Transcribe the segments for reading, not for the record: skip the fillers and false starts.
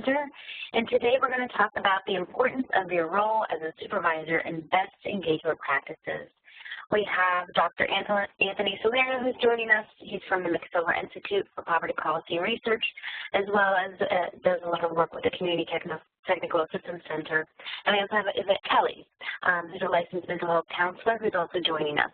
And today we're going to talk about the importance of your role as a supervisor in best engagement practices. We have Dr. Anthony Salerno who's joining us. He's from the McSilver Institute for Poverty Policy and Research, as well as does a lot of work with the Community Technical Assistance Center. And we also have Yvette Kelly, who's a licensed mental health counselor who's also joining us.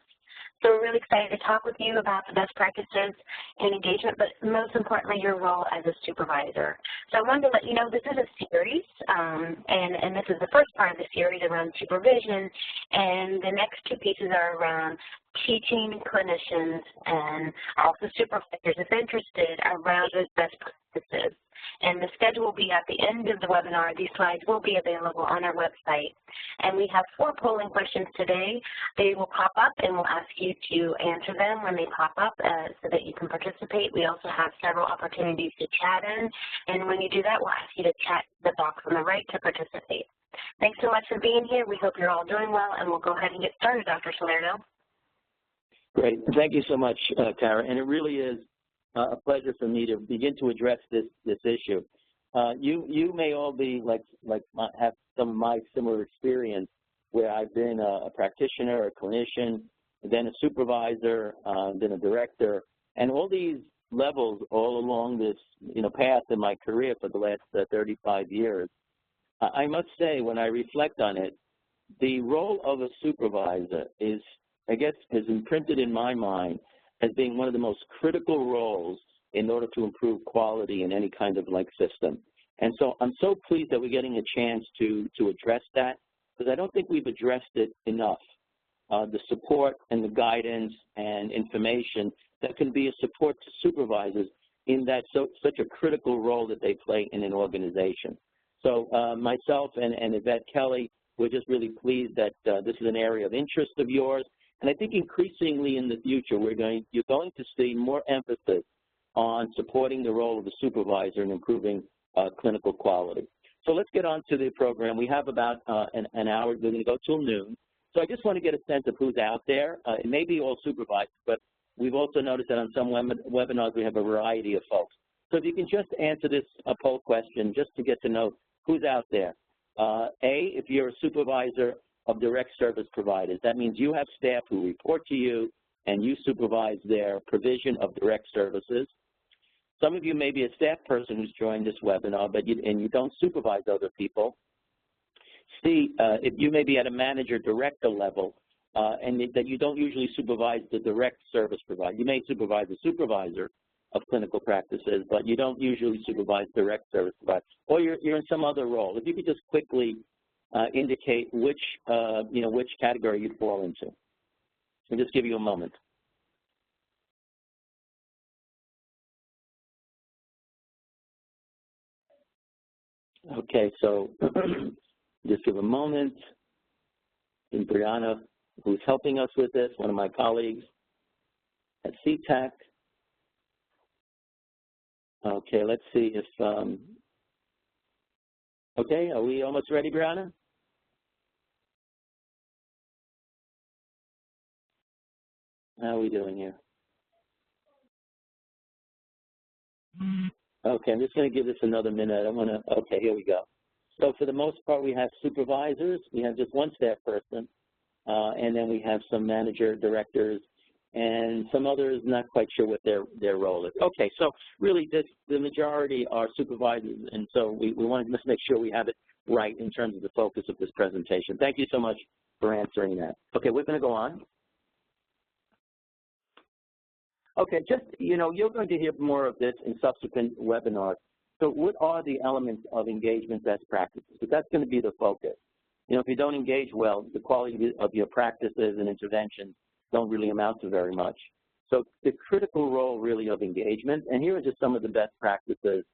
So we're really excited to talk with you about the best practices in engagement, but most importantly, your role as a supervisor. So I wanted to let you know this is a series, and this is the first part of the series around supervision, and the next two pieces are around teaching clinicians and also supervisors, if interested, around those best practices. And the schedule will be at the end of the webinar. These slides will be available on our website. And we have 4 polling questions today. They will pop up, and we'll ask you to answer them when they pop up so that you can participate. We also have several opportunities to chat in. And when you do that, we'll ask you to chat the box on the right to participate. Thanks so much for being here. We hope you're all doing well, and we'll go ahead and get started, Dr. Salerno. Great. Thank you so much, Tara. And it really is a pleasure for me to begin to address this issue. You may all be have some of my similar experience, where I've been a practitioner, a clinician, then a supervisor, then a director, and all these levels all along this path in my career for the last 35 years. I must say, when I reflect on it, the role of a supervisor is imprinted in my mind as being one of the most critical roles in order to improve quality in any kind of system. And so I'm so pleased that we're getting a chance to address that, because I don't think we've addressed it enough. The support and the guidance and information that can be a support to supervisors in that such a critical role that they play in an organization. So myself and Yvette Kelly, we're just really pleased that this is an area of interest of yours. And I think increasingly in the future, you're going to see more emphasis on supporting the role of the supervisor in improving clinical quality. So let's get on to the program. We have about an hour. We're going to go till noon. So I just want to get a sense of who's out there. It may be all supervisors, but we've also noticed that on some webinars we have a variety of folks. So if you can just answer this poll question just to get to know who's out there. A, if you're a supervisor of direct service providers. That means you have staff who report to you and you supervise their provision of direct services. Some of you may be a staff person who's joined this webinar, but you don't supervise other people. C, if you may be at a manager director level and that you don't usually supervise the direct service provider. You may supervise a supervisor of clinical practices, but you don't usually supervise direct service providers, or you're in some other role. If you could just quickly indicate which category you'd fall into. I'll just give you a moment. Okay, so just give a moment. And Brianna, who's helping us with this, one of my colleagues at CTAC. Okay, let's see if, okay, are we almost ready, Brianna? How are we doing here? Okay, I'm just going to give this another minute. Okay, here we go. So for the most part, we have supervisors. We have just one staff person, and then we have some manager directors, and some others not quite sure what their role is. Okay, so really the majority are supervisors, and so we want to just make sure we have it right in terms of the focus of this presentation. Thank you so much for answering that. Okay, we're going to go on. Okay, you're going to hear more of this in subsequent webinars. So what are the elements of engagement best practices? Because that's going to be the focus. If you don't engage well, the quality of your practices and interventions don't really amount to very much. So the critical role really of engagement, and here are just some of the best practices,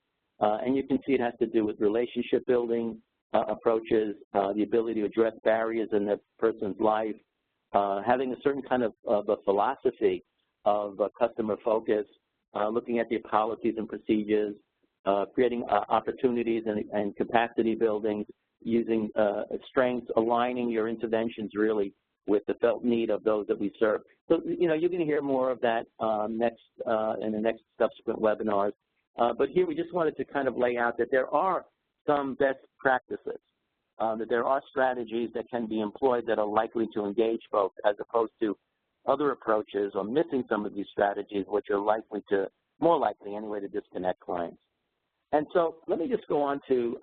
and you can see it has to do with relationship building approaches, the ability to address barriers in the person's life, having a certain kind of a philosophy of customer focus, looking at your policies and procedures, creating opportunities and capacity building, using strengths, aligning your interventions really with the felt need of those that we serve. So, you're going to hear more of that in the next subsequent webinars. But here we just wanted to kind of lay out that there are some best practices, that there are strategies that can be employed that are likely to engage folks as opposed to other approaches or missing some of these strategies which are likely to, more likely anyway, to disconnect clients. And so let me just go on to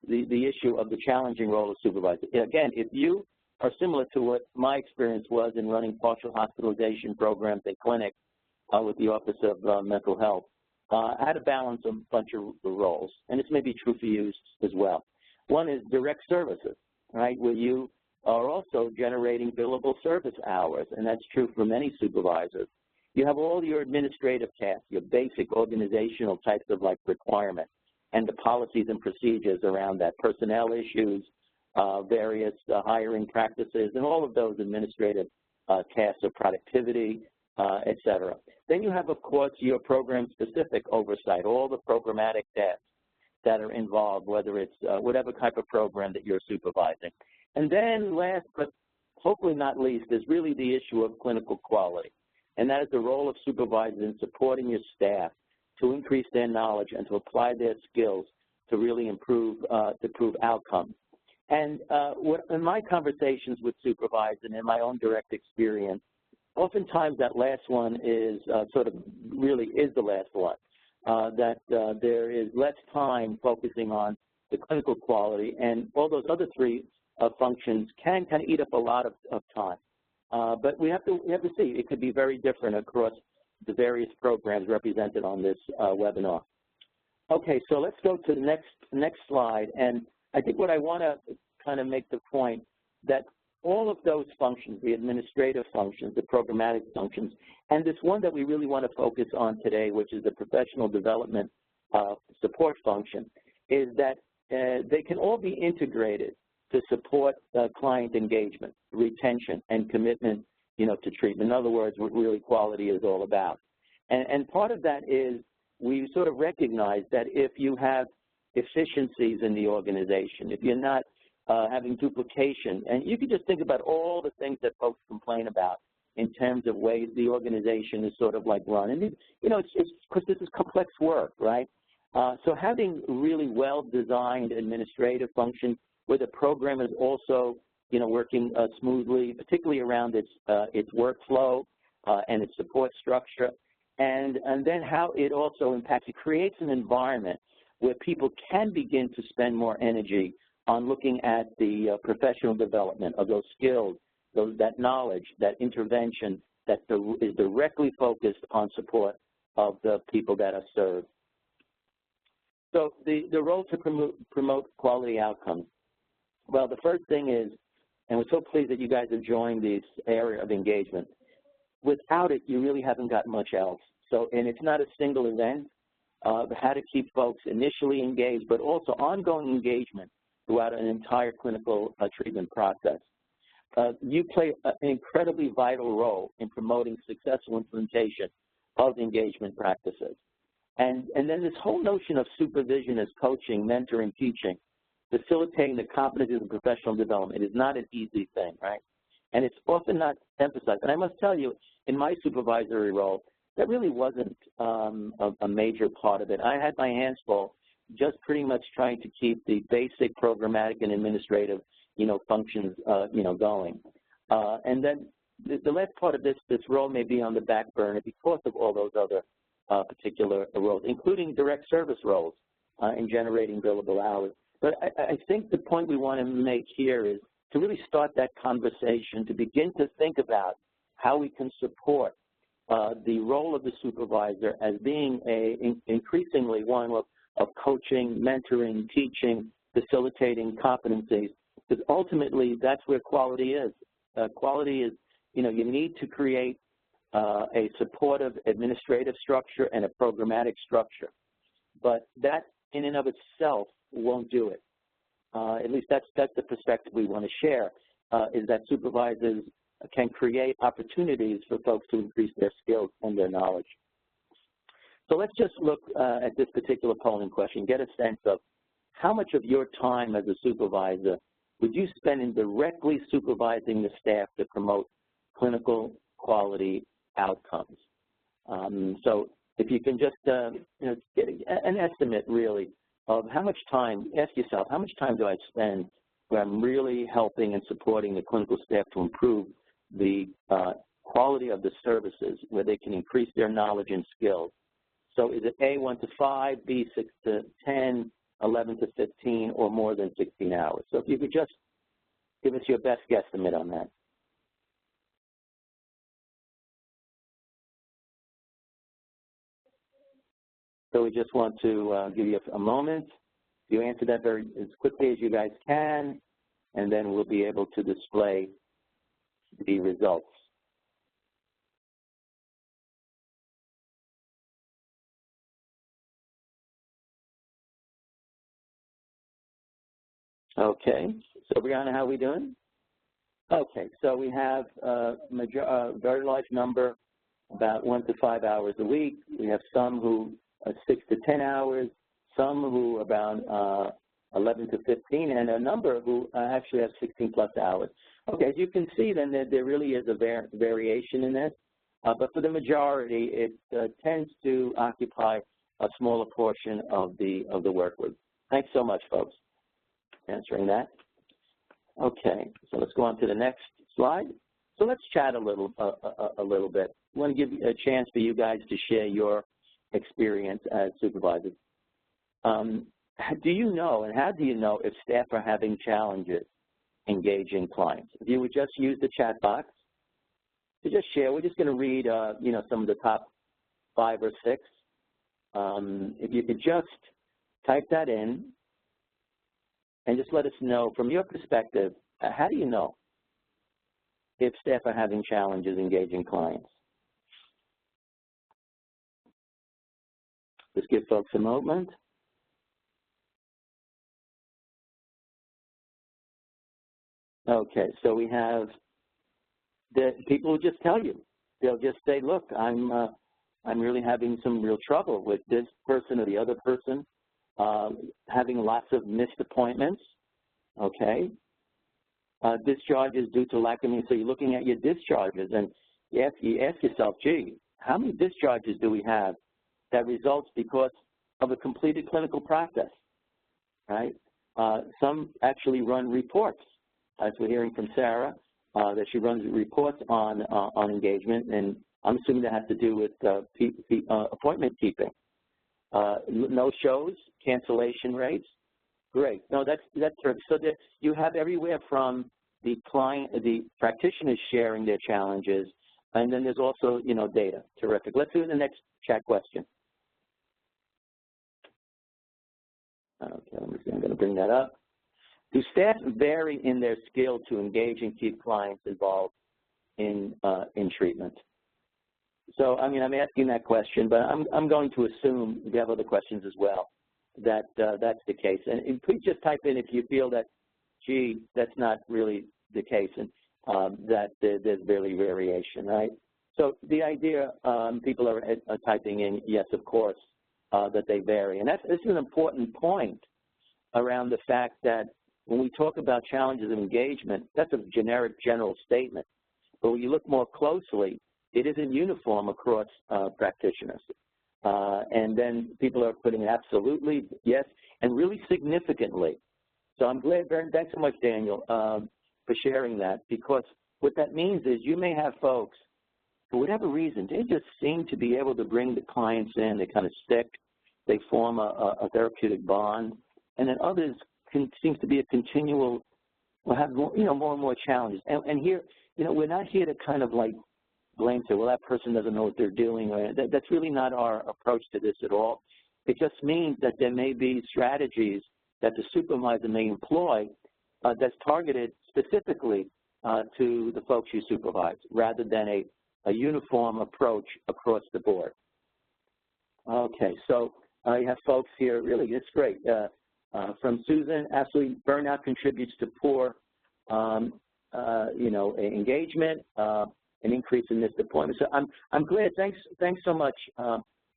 the issue of the challenging role of supervisor. Again, if you are similar to what my experience was in running partial hospitalization programs at clinics with the Office of Mental Health, I had to balance a bunch of roles, and this may be true for you as well. One is direct services, right, where you are also generating billable service hours, and that's true for many supervisors. You have all your administrative tasks, your basic organizational types of like requirements, and the policies and procedures around that, personnel issues, various hiring practices, and all of those administrative tasks of productivity, et cetera. Then you have, of course, your program-specific oversight, all the programmatic tasks that are involved, whether it's whatever type of program that you're supervising. And then last, but hopefully not least, is really the issue of clinical quality. And that is the role of supervisors in supporting your staff to increase their knowledge and to apply their skills to really improve outcomes. And in my conversations with supervisors and in my own direct experience, oftentimes that last one is really is the last one, that there is less time focusing on the clinical quality, and all those other three functions can kind of eat up a lot of time. But we have to see. It could be very different across the various programs represented on this webinar. Okay, so let's go to the next slide. And I think what I want to kind of make the point that all of those functions, the administrative functions, the programmatic functions, and this one that we really want to focus on today, which is the professional development support function, is that they can all be integrated to support client engagement, retention, and commitment, to treatment. In other words, what really quality is all about. And part of that is we sort of recognize that if you have efficiencies in the organization, if you're not having duplication, and you can just think about all the things that folks complain about in terms of ways the organization is sort of like run. And, it's because this is complex work, right? So having really well-designed administrative functions where the program is also, working smoothly, particularly around its workflow and its support structure, and then how it also impacts, it creates an environment where people can begin to spend more energy on looking at the professional development of those skills, that knowledge, that intervention that is directly focused on support of the people that are served. So the role to promote quality outcomes. Well, the first thing is, and we're so pleased that you guys have joined this area of engagement. Without it, you really haven't got much else. So, and it's not a single event, how to keep folks initially engaged, but also ongoing engagement throughout an entire clinical treatment process. You play an incredibly vital role in promoting successful implementation of engagement practices. And then this whole notion of supervision as coaching, mentoring, teaching, facilitating the competencies of professional development is not an easy thing, right? And it's often not emphasized. And I must tell you, in my supervisory role, that really wasn't a major part of it. I had my hands full just pretty much trying to keep the basic programmatic and administrative, functions, going. And then the last part of this role may be on the back burner because of all those other particular roles, including direct service roles in generating billable hours. But I think the point we want to make here is to really start that conversation, to begin to think about how we can support the role of the supervisor as being increasingly one of coaching, mentoring, teaching, facilitating competencies, because ultimately that's where quality is. Quality is, you need to create a supportive administrative structure and a programmatic structure. But that in and of itself won't do it. At least that's the perspective we want to share, is that supervisors can create opportunities for folks to increase their skills and their knowledge. So let's just look at this particular polling question, get a sense of how much of your time as a supervisor would you spend in directly supervising the staff to promote clinical quality outcomes. So if you can just get an estimate, really, of how much time, ask yourself, how much time do I spend where I'm really helping and supporting the clinical staff to improve the quality of the services, where they can increase their knowledge and skills. So is it A, 1 to 5, B, 6 to 10, 11 to 15, or more than 16 hours? So if you could just give us your best guesstimate on that. So we just want to give you a moment. You answer that as quickly as you guys can, and then we'll be able to display the results. Okay, so Brianna, how are we doing? Okay, so we have a very large number, about 1 to 5 hours a week. We have some who are 6 to 10 hours, some who about 11 to 15, and a number who actually have 16 plus hours. Okay, as you can see then there really is a variation in this, but for the majority it tends to occupy a smaller portion of the workload. Thanks so much, folks, for answering that. Okay, so let's go on to the next slide. So let's chat a little bit. I want to give you a chance for you guys to share your experience as supervisors. Do you know, and how do you know if staff are having challenges engaging clients? If you would just use the chat box to just share, we're just going to read, some of the top 5 or 6. If you could just type that in and just let us know, from your perspective, how do you know if staff are having challenges engaging clients? Just give folks a moment. Okay, so we have the people who just tell you. They'll just say, look, I'm really having some real trouble with this person or the other person, having lots of missed appointments, okay? Discharges due to lack of, so you're looking at your discharges and you ask yourself, gee, how many discharges do we have that results because of a completed clinical process, right? Some actually run reports, as we're hearing from Sarah, that she runs reports on engagement, and I'm assuming that has to do with appointment keeping. No shows, cancellation rates. Great. No, that's terrific. So that you have everywhere from the practitioners sharing their challenges, and then there's also, data. Terrific. Let's do the next chat question. Okay, I'm going to bring that up. Do staff vary in their skill to engage and keep clients involved in treatment? So, I'm asking that question, but I'm going to assume, if you have other questions as well, that that's the case. And please just type in if you feel that, gee, that's not really the case, and that there's barely variation, right? So the idea, people are typing in, yes, of course, that they vary. And this is an important point around the fact that when we talk about challenges of engagement, that's a generic general statement. But when you look more closely, it isn't uniform across practitioners. And then people are putting absolutely, yes, and really significantly. So I'm glad, thanks so much, Daniel, for sharing that, because what that means is you may have folks, for whatever reason, they just seem to be able to bring the clients in, they kind of stick, they form a therapeutic bond, and then others seems to be a continual, will have more, more and more challenges. And here, we're not here to kind of like blame, say, well, that person doesn't know what they're doing. Or that's really not our approach to this at all. It just means that there may be strategies that the supervisor may employ that's targeted specifically to the folks you supervise, rather than a uniform approach across the board. Okay, so I have folks here, really, it's great. From Susan, absolutely, burnout contributes to poor, engagement, an increase in missed appointments. So I'm glad. Thanks so much,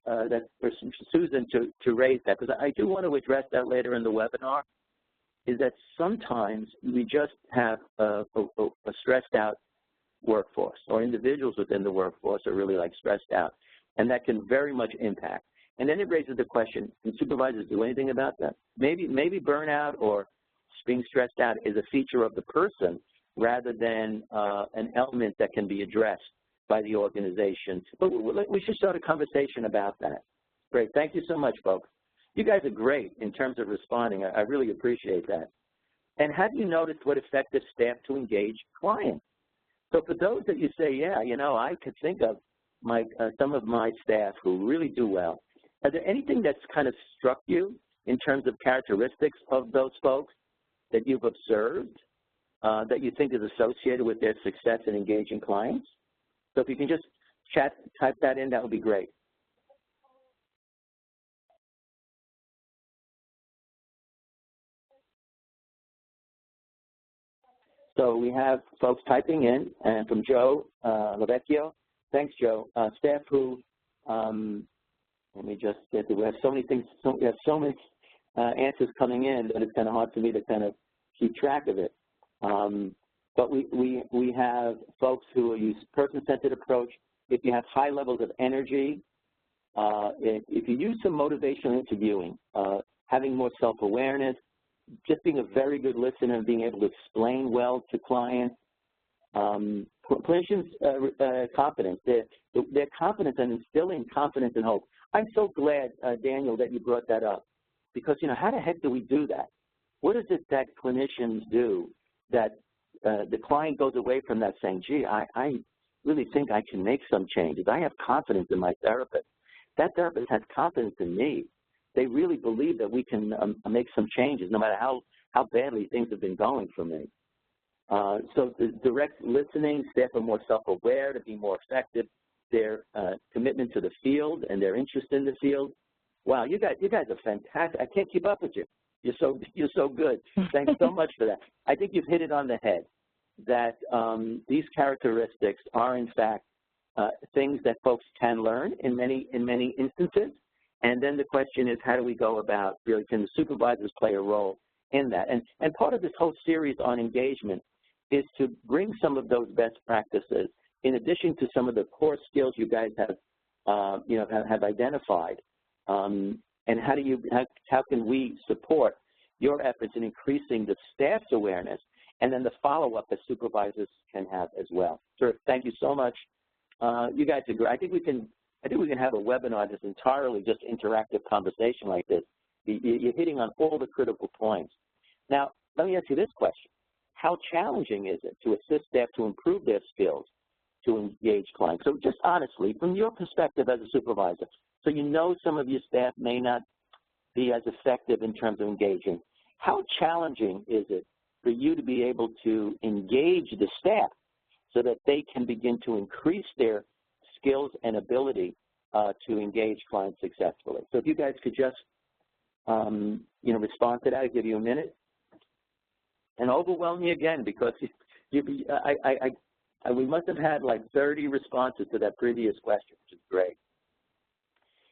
that for Susan to raise that, because I do want to address that later in the webinar. Is that sometimes we just have a stressed out workforce, or individuals within the workforce are really like stressed out, and that can very much impact. And then it raises the question, can supervisors do anything about that? Maybe burnout or being stressed out is a feature of the person rather than an element that can be addressed by the organization. But we should start a conversation about that. Great. Thank you so much, folks. You guys are great in terms of responding. I really appreciate that. And have you noticed what effective staff to engage clients? So for those that you say, yeah, you know, I could think of some of my staff who really do well, is there anything that's kind of struck you in terms of characteristics of those folks that you've observed that you think is associated with their success in engaging clients? So if you can just type that in, that would be great. So we have folks typing in, and from Joe Lavecchio. Thanks, Joe. Staff who, let me just get to, we have so many things, we have so many answers coming in that it's kind of hard for me to kind of keep track of it. But we have folks who use person-centered approach. If you have high levels of energy, if you use some motivational interviewing, having more self-awareness, just being a very good listener and being able to explain well to clients. Clinicians' confidence, their confidence and instilling confidence and hope. I'm so glad, Daniel, that you brought that up because, you know, how the heck do we do that? What is it that clinicians do that the client goes away from that saying, gee, I really think I can make some changes. I have confidence in my therapist. That therapist has confidence in me. They really believe that we can make some changes no matter how badly things have been going for me. So the direct listening, staff are more self-aware to be more effective, their commitment to the field and their interest in the field. Wow, you guys are fantastic. I can't keep up with you. You're so good. Thanks so much for that. I think you've hit it on the head that these characteristics are in fact things that folks can learn in many instances. And then the question is, how do we go about, really, can the supervisors play a role in that? And part of this whole series on engagement is to bring some of those best practices, in addition to some of the core skills you guys have, have identified. And how can we support your efforts in increasing the staff's awareness, and then the follow-up that supervisors can have as well. Sir, thank you so much. You guys are great. I think we can have a webinar that's entirely just interactive conversation like this. You're hitting on all the critical points. Now, let me ask you this question. How challenging is it to assist staff to improve their skills to engage clients? So just honestly, from your perspective as a supervisor, so you know some of your staff may not be as effective in terms of engaging, how challenging is it for you to be able to engage the staff so that they can begin to increase their skills and ability to engage clients successfully? So if you guys could just, respond to that, I'll give you a minute. And overwhelm me again, because we must have had like 30 responses to that previous question, which is great.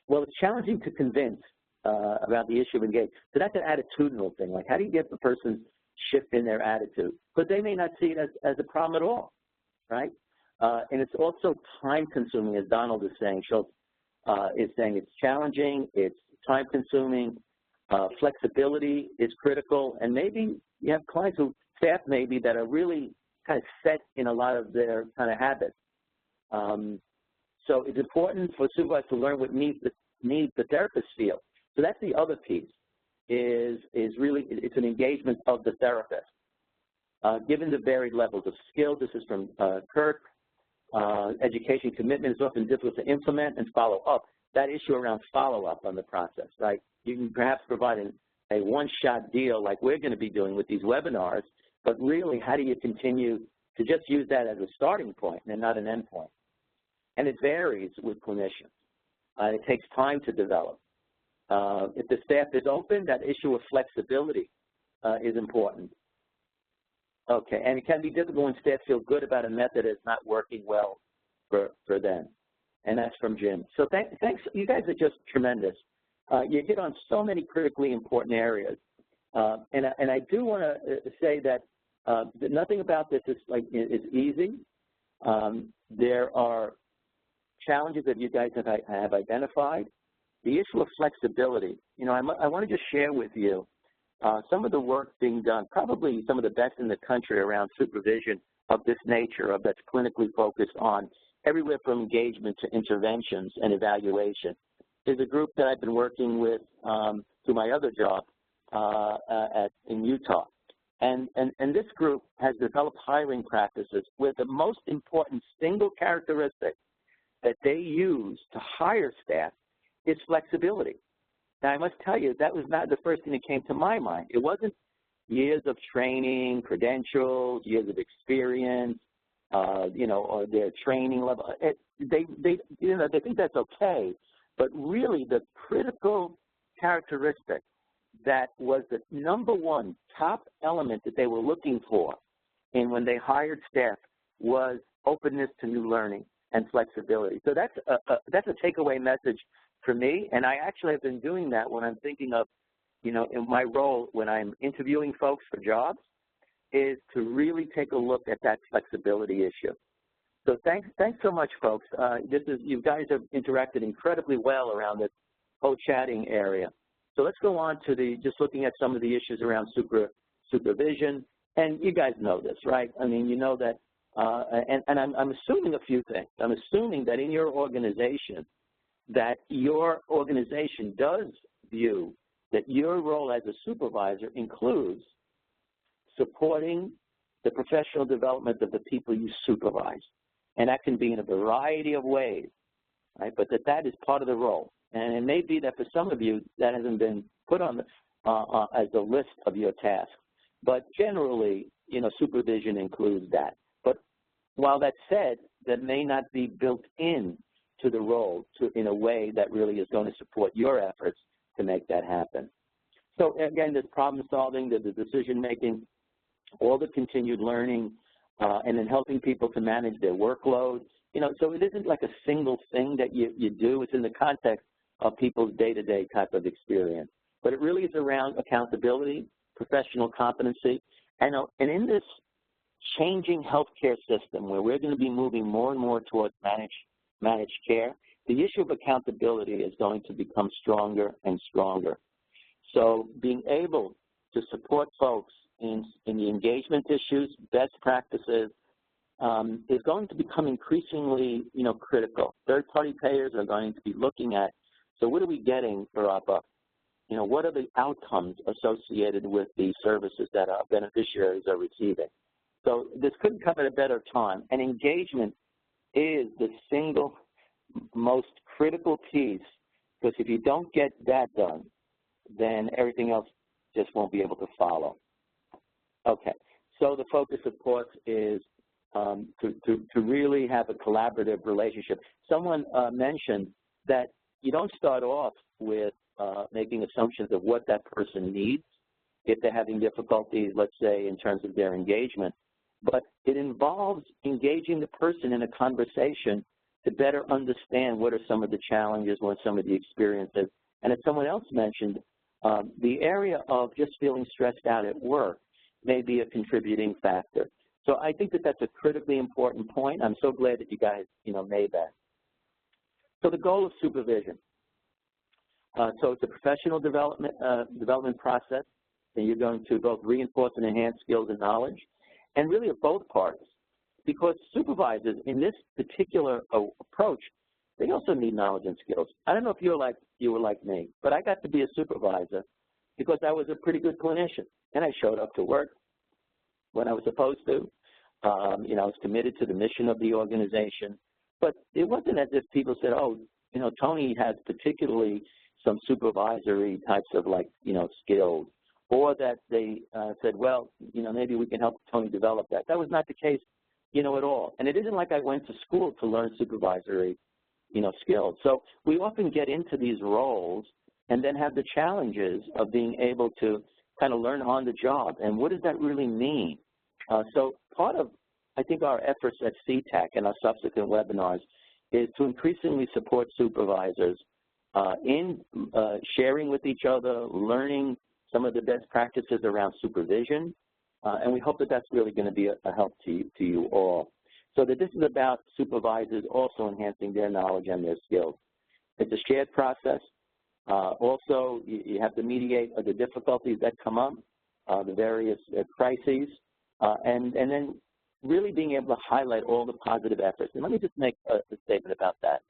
Well, it's challenging to convince about the issue of engagement. So that's an attitudinal thing. Like, how do you get the person shift in their attitude? But they may not see it as a problem at all, right? And it's also time-consuming, as Donald is saying. Schultz is saying it's challenging, it's time-consuming, flexibility is critical, and maybe you have clients who, staff maybe, that are really kind of set in a lot of their kind of habits. So it's important for supervisors to learn what needs the therapist feel. So that's the other piece, is really, it's an engagement of the therapist. Given the varied levels of skill, this is from Kirk, education commitment is often difficult to implement and follow up. That issue around follow-up on the process, right? You can perhaps provide a one-shot deal like we're going to be doing with these webinars, but really, how do you continue to just use that as a starting point and not an end point? And it varies with clinicians. It takes time to develop. If the staff is open, that issue of flexibility is important. Okay, and it can be difficult when staff feel good about a method that's not working well for them. And that's from Jim. So thanks, you guys are just tremendous. You hit on so many critically important areas. And I do want to say that nothing about this is easy. There are challenges that you guys have identified. the issue of flexibility. You know, I want to just share with you some of the work being done, probably some of the best in the country around supervision of this nature, of that's clinically focused on everywhere from engagement to interventions and evaluation. There's a group that I've been working with through my other job in Utah. And this group has developed hiring practices where the most important single characteristic that they use to hire staff is flexibility. Now, I must tell you, that was not the first thing that came to my mind. It wasn't years of training, credentials, years of experience, you know, or their training level. They think that's okay, but really the critical characteristic that was the number one top element that they were looking for and when they hired staff was openness to new learning and flexibility. So that's a takeaway message for me, and I actually have been doing that when I'm thinking of, you know, in my role when I'm interviewing folks for jobs, is to really take a look at that flexibility issue. So thanks so much, folks. You guys have interacted incredibly well around this whole chatting area. So let's go on to just looking at some of the issues around supervision. And you guys know this, right? I mean, you know that, and I'm assuming a few things. I'm assuming that in your organization does view that your role as a supervisor includes supporting the professional development of the people you supervise. And that can be in a variety of ways, right? But that is part of the role. And it may be that for some of you, that hasn't been put on as a list of your tasks. But generally, you know, supervision includes that. But while that's said, that may not be built in to the role in a way that really is going to support your efforts to make that happen. So again, there's problem solving, there's the decision making, all the continued learning, and then helping people to manage their workload. You know, so it isn't like a single thing that you do. It's in the context of people's day-to-day type of experience. But it really is around accountability, professional competency, and in this changing healthcare system where we're going to be moving more and more towards managed care, the issue of accountability is going to become stronger and stronger. So being able to support folks in the engagement issues, best practices, is going to become increasingly, you know, critical. Third-party payers are going to be looking at, so what are we getting for our buck? You know, what are the outcomes associated with the services that our beneficiaries are receiving? So this couldn't come at a better time. And engagement is the single most critical piece, because if you don't get that done, then everything else just won't be able to follow. Okay, so the focus, of course, is to really have a collaborative relationship. Someone mentioned that you don't start off with making assumptions of what that person needs if they're having difficulties, let's say, in terms of their engagement, but it involves engaging the person in a conversation to better understand what are some of the challenges, what are some of the experiences. And as someone else mentioned, the area of just feeling stressed out at work may be a contributing factor. So I think that that's a critically important point. I'm so glad that you guys, you know, made that. So the goal of supervision. So it's a professional development process, and you're going to both reinforce and enhance skills and knowledge, and really of both parts, because supervisors in this particular approach, they also need knowledge and skills. I don't know if you were like me, but I got to be a supervisor because I was a pretty good clinician, and I showed up to work when I was supposed to. You know, I was committed to the mission of the organization, but it wasn't as if people said, oh, you know, Tony has particularly some supervisory types of, like, you know, skills, or that they said, well, you know, maybe we can help Tony develop that. That was not the case, you know, at all. And it isn't like I went to school to learn supervisory, you know, skills. So we often get into these roles and then have the challenges of being able to kind of learn on the job. And what does that really mean? So part of, I think, our efforts at CTAC and our subsequent webinars is to increasingly support supervisors in sharing with each other, learning some of the best practices around supervision, and we hope that that's really going to be a help to you all. So that this is about supervisors also enhancing their knowledge and their skills. It's a shared process. Also, you have to mediate the difficulties that come up, the various crises, and then really being able to highlight all the positive efforts. And let me just make a statement about that.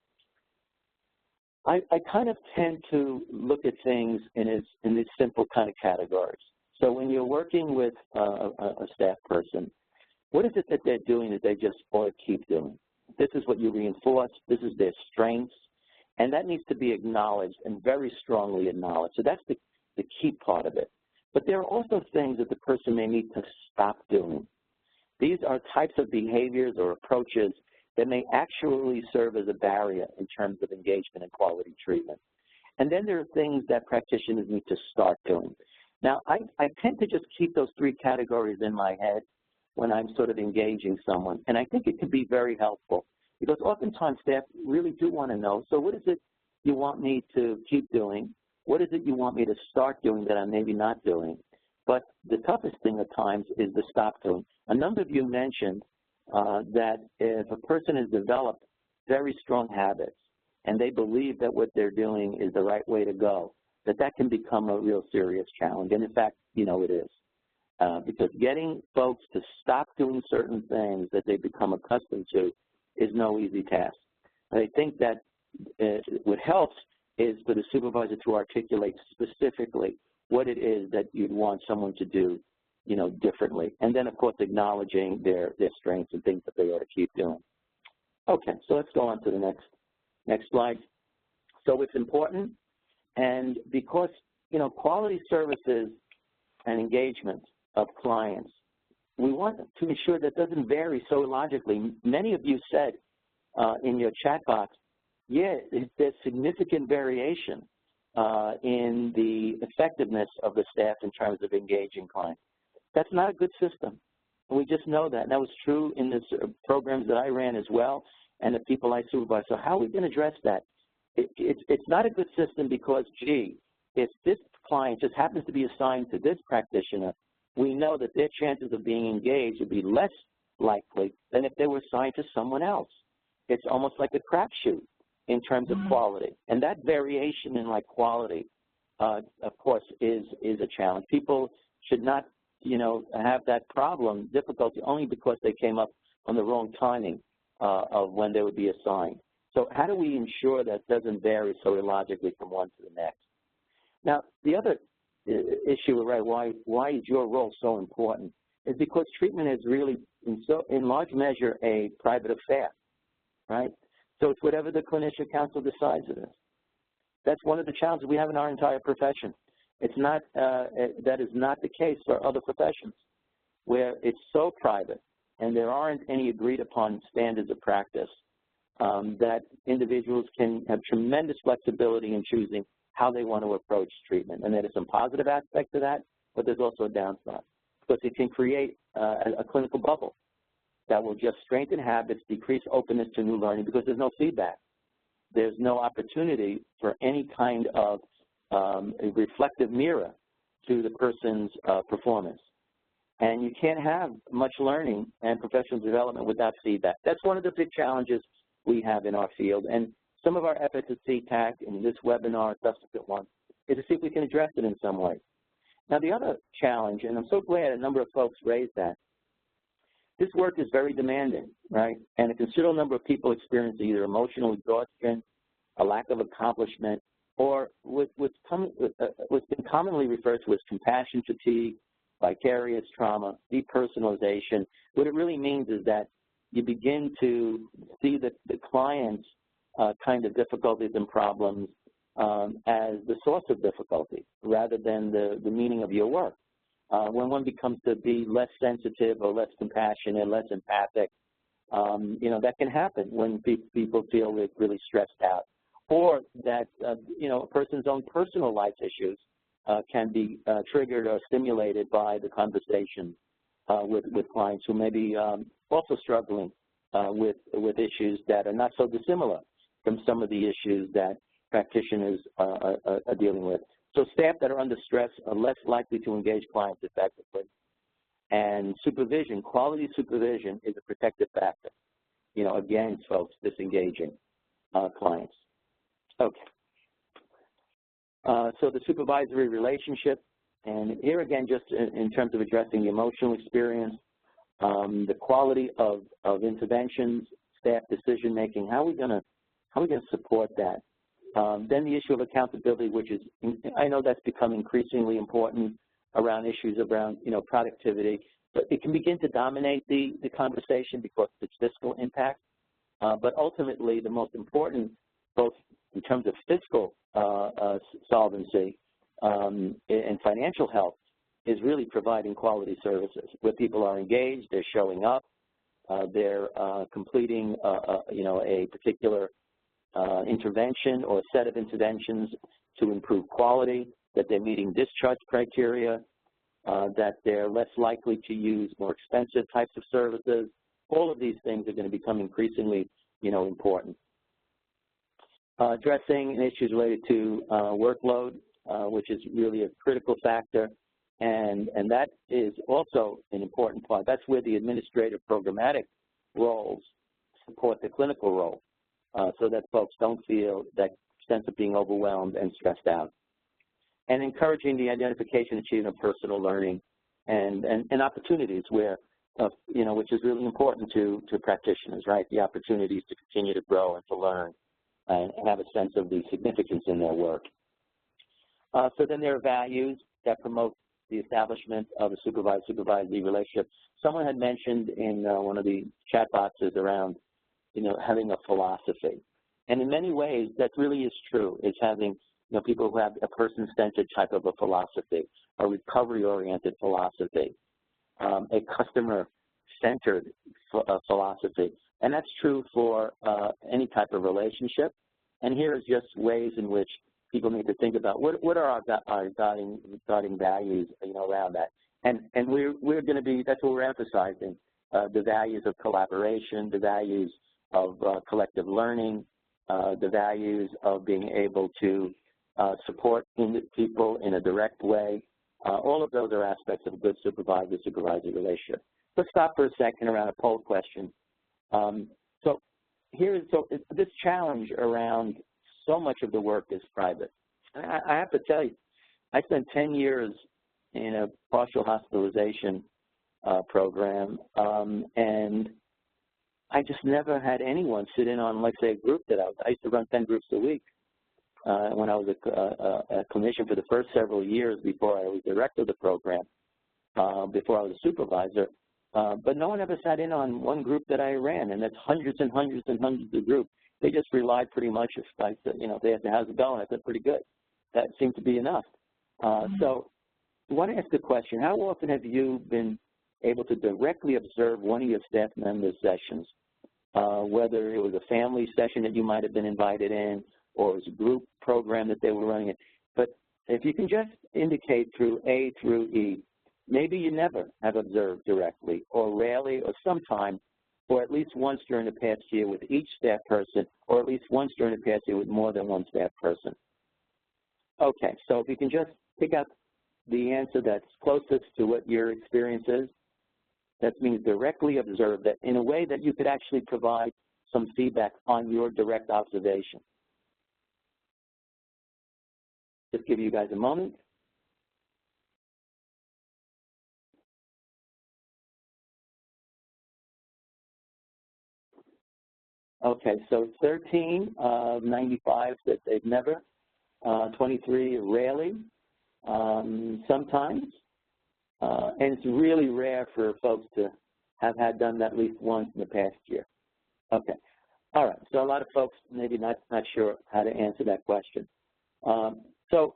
I kind of tend to look at things in these simple kind of categories. So when you're working with a staff person, what is it that they're doing that they just ought to keep doing? This is what you reinforce. This is their strengths. And that needs to be acknowledged and very strongly acknowledged. So that's the key part of it. But there are also things that the person may need to stop doing. These are types of behaviors or approaches that may actually serve as a barrier in terms of engagement and quality treatment. And then there are things that practitioners need to start doing. Now, I tend to just keep those three categories in my head when I'm sort of engaging someone, and I think it can be very helpful because oftentimes staff really do want to know, so what is it you want me to keep doing? What is it you want me to start doing that I'm maybe not doing? But the toughest thing at times is the stop doing. A number of you mentioned that if a person has developed very strong habits and they believe that what they're doing is the right way to go, that can become a real serious challenge. And in fact, it is. Because getting folks to stop doing certain things that they become accustomed to is no easy task. I think that what helps is for the supervisor to articulate specifically what it is that you'd want someone to do, differently. And then, of course, acknowledging their strengths and things that they ought to keep doing. Okay, so let's go on to the next slide. So it's important, and because, quality services and engagement of clients, we want to ensure that doesn't vary so illogically. Many of you said in your chat box, yeah, there's significant variation in the effectiveness of the staff in terms of engaging clients. That's not a good system. And we just know that. And that was true in the programs that I ran as well and the people I supervised. So how are we going to address that? It's not a good system because, gee, if this client just happens to be assigned to this practitioner, we know that their chances of being engaged would be less likely than if they were assigned to someone else. It's almost like a crapshoot in terms of quality. And that variation in quality, of course, is a challenge. People should not, have that difficulty only because they came up on the wrong timing of when they would be assigned. So how do we ensure that doesn't vary so illogically from one to the next? Now, the other issue, right, why is your role so important, is because treatment is really, in large measure, a private affair, right? So it's whatever the clinician council decides it is. That's one of the challenges we have in our entire profession. It's not, that is not the case for other professions, where it's so private and there aren't any agreed upon standards of practice, that individuals can have tremendous flexibility in choosing how they want to approach treatment. And there's some positive aspects to that, but there's also a downside, because it can create a clinical bubble that will just strengthen habits, decrease openness to new learning, because there's no feedback. There's no opportunity for any kind of a reflective mirror to the person's performance. And you can't have much learning and professional development without feedback. That's one of the big challenges we have in our field. And some of our efforts at CTAC in this webinar and subsequent ones is to see if we can address it in some way. Now, the other challenge, and I'm so glad a number of folks raised that, this work is very demanding, right? And a considerable number of people experience either emotional exhaustion, a lack of accomplishment, or what's been commonly referred to as compassion fatigue, vicarious trauma, depersonalization. What it really means is that you begin to see the client's kind of difficulties and problems as the source of difficulty rather than the meaning of your work. When one becomes to be less sensitive or less compassionate, less empathic, that can happen when people feel really stressed out. Or that, a person's own personal life issues can be triggered or stimulated by the conversation with clients who may be also struggling with issues that are not so dissimilar from some of the issues that practitioners are dealing with. So staff that are under stress are less likely to engage clients effectively. And supervision, quality supervision, is a protective factor, against folks disengaging clients. Okay. So the supervisory relationship, and here again, just in terms of addressing the emotional experience, the quality of interventions, staff decision-making, how are we going to support that? Then the issue of accountability, which is, I know that's become increasingly important around issues around, productivity, but it can begin to dominate the conversation because of its fiscal impact. But ultimately, the most important, both in terms of fiscal solvency and financial health, is really providing quality services where people are engaged, they're showing up, they're completing, a particular intervention or a set of interventions to improve quality, that they're meeting discharge criteria, that they're less likely to use more expensive types of services. All of these things are going to become increasingly, important. Addressing issues related to workload, which is really a critical factor, and that is also an important part. That's where the administrative programmatic roles support the clinical role, so that folks don't feel that sense of being overwhelmed and stressed out. And encouraging the identification and achievement of personal learning and opportunities where, which is really important to practitioners, right? The opportunities to continue to grow and to learn and have a sense of the significance in their work. So then there are values that promote the establishment of a supervisor-supervisee relationship. Someone had mentioned in one of the chat boxes around, having a philosophy. And in many ways, that really is true. It's having, people who have a person-centered type of a philosophy, a recovery-oriented philosophy, a customer-centered philosophy. And that's true for any type of relationship. And here is just ways in which people need to think about what are our guiding values, around that. And we're going to be, that's what we're emphasizing, the values of collaboration, the values of collective learning, the values of being able to support people in a direct way. All of those are aspects of a good supervisor-supervisor relationship. Let's stop for a second around a poll question. So this challenge around so much of the work is private. I have to tell you, I spent 10 years in a partial hospitalization program, and I just never had anyone sit in on, let's say, a group that I used to run 10 groups a week when I was a clinician for the first several years before I was director of the program, before I was a supervisor. But no one ever sat in on one group that I ran, and that's hundreds and hundreds and hundreds of groups. They just relied pretty much, if I said, they asked me, how's it going? I said, pretty good. That seemed to be enough. So I want to ask the question, how often have you been able to directly observe one of your staff members' sessions, whether it was a family session that you might have been invited in, or it was a group program that they were running it? But if you can just indicate through A through E, maybe you never have observed directly, or rarely, or sometime, or at least once during the past year with each staff person, or at least once during the past year with more than one staff person. Okay, so if you can just pick out the answer that's closest to what your experience is, that means directly observe that in a way that you could actually provide some feedback on your direct observation. Just give you guys a moment. Okay, so 13 of 95 that they've never, 23 rarely, sometimes, and it's really rare for folks to have had done that at least once in the past year. Okay, all right, so a lot of folks maybe not sure how to answer that question. So